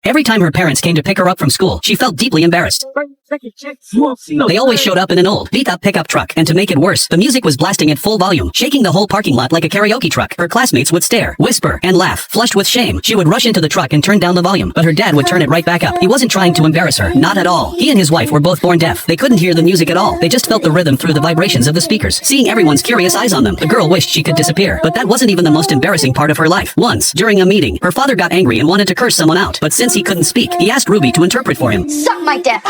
Every time her parents came to pick her up from school, she felt deeply embarrassed. They always showed up in an old, beat-up pickup truck, and to make it worse, the music was blasting at full volume, shaking the whole parking lot like a karaoke truck. Her classmates would stare, whisper, and laugh. Flushed with shame, she would rush into the truck and turn down the volume, but her dad would turn it right back up. He wasn't trying to embarrass her, not at all. He and his wife were both born deaf. They couldn't hear the music at all. They just felt the rhythm through the vibrations of the speakers. Seeing everyone's curious eyes on them, the girl wished she could disappear. But that wasn't even the most embarrassing part of her life. Once, during a meeting, her father got angry and wanted to curse someone out, but since he couldn't speak, he asked Ruby to interpret for him. Suck my dick.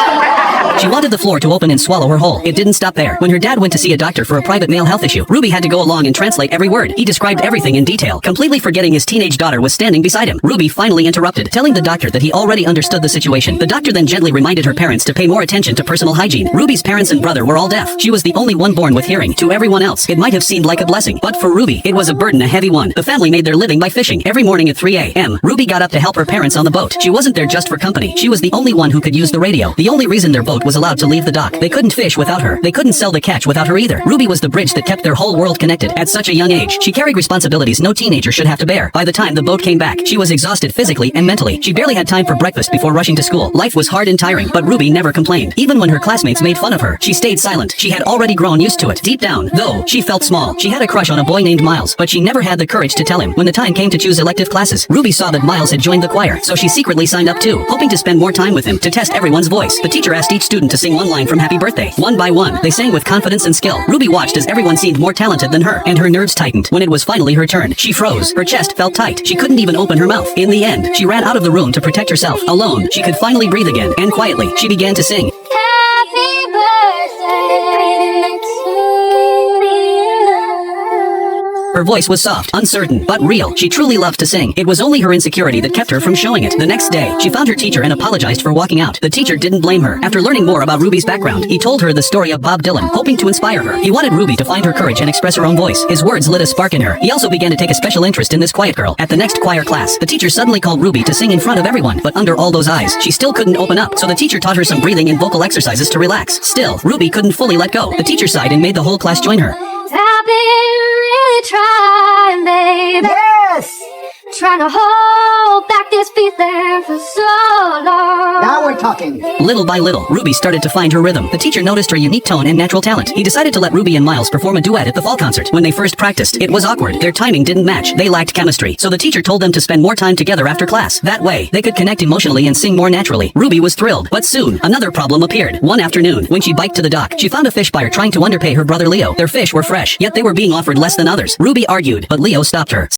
She wanted the floor to open and swallow her whole. It didn't stop there. When her dad went to see a doctor for a private male health issue, Ruby had to go along and translate every word. He described everything in detail, completely forgetting his teenage daughter was standing beside him. Ruby finally interrupted, telling the doctor that he already understood the situation. The doctor then gently reminded her parents to pay more attention to personal hygiene. Ruby's parents and brother were all deaf. She was the only one born with hearing. To everyone else, it might have seemed like a blessing, but for Ruby, it was a burden, a heavy one. The family made their living by fishing. Every morning at 3 a.m., Ruby got up to help her parents on the boat. She wasn't there just for company. She was the only one who could use the radio. The only reason their boat was allowed to leave the dock. They couldn't fish without her. They couldn't sell the catch without her either. Ruby was the bridge that kept their whole world connected. At such a young age, she carried responsibilities no teenager should have to bear. By the time the boat came back, she was exhausted physically and mentally. She barely had time for breakfast before rushing to school. Life was hard and tiring, but Ruby never complained. Even when her classmates made fun of her, she stayed silent. She had already grown used to it. Deep down, though, she felt small. She had a crush on a boy named Miles, but she never had the courage to tell him. When the time came to choose elective classes, Ruby saw that Miles had joined the choir, so she secretly signed up too, hoping to spend more time with him, to test everyone's voice. The teacher asked each student to sing one line from Happy Birthday. One by one, they sang with confidence and skill. Ruby watched as everyone seemed more talented than her, and her nerves tightened. When it was finally her turn, she froze. Her chest felt tight. She couldn't even open her mouth. In the end, she ran out of the room to protect herself. Alone, she could finally breathe again, and quietly, she began to sing. Happy birthday to you. Her voice was soft, uncertain, but real. She truly loved to sing. It was only her insecurity that kept her from showing it. The next day, she found her teacher and apologized for walking out. The teacher didn't blame her. After learning more about Ruby's background, he told her the story of Bob Dylan, hoping to inspire her. He wanted Ruby to find her courage and express her own voice. His words lit a spark in her. He also began to take a special interest in this quiet girl. At the next choir class, the teacher suddenly called Ruby to sing in front of everyone, but under all those eyes, she still couldn't open up. So the teacher taught her some breathing and vocal exercises to relax. Still, Ruby couldn't fully let go. The teacher sighed and made the whole class join her. I've been really trying, baby. Yes! Trying to hold back this feeling for so long. Now we're talking. Little by little, Ruby started to find her rhythm. The teacher noticed her unique tone and natural talent. He decided to let Ruby and Miles perform a duet at the fall concert. When they first practiced, it was awkward. Their timing didn't match. They lacked chemistry. So the teacher told them to spend more time together after class. That way, they could connect emotionally and sing more naturally. Ruby was thrilled. But soon, another problem appeared. One afternoon, when she biked to the dock, she found a fish buyer trying to underpay her brother Leo. Their fish were fresh, yet they were being offered less than others. Ruby argued, but Leo stopped her.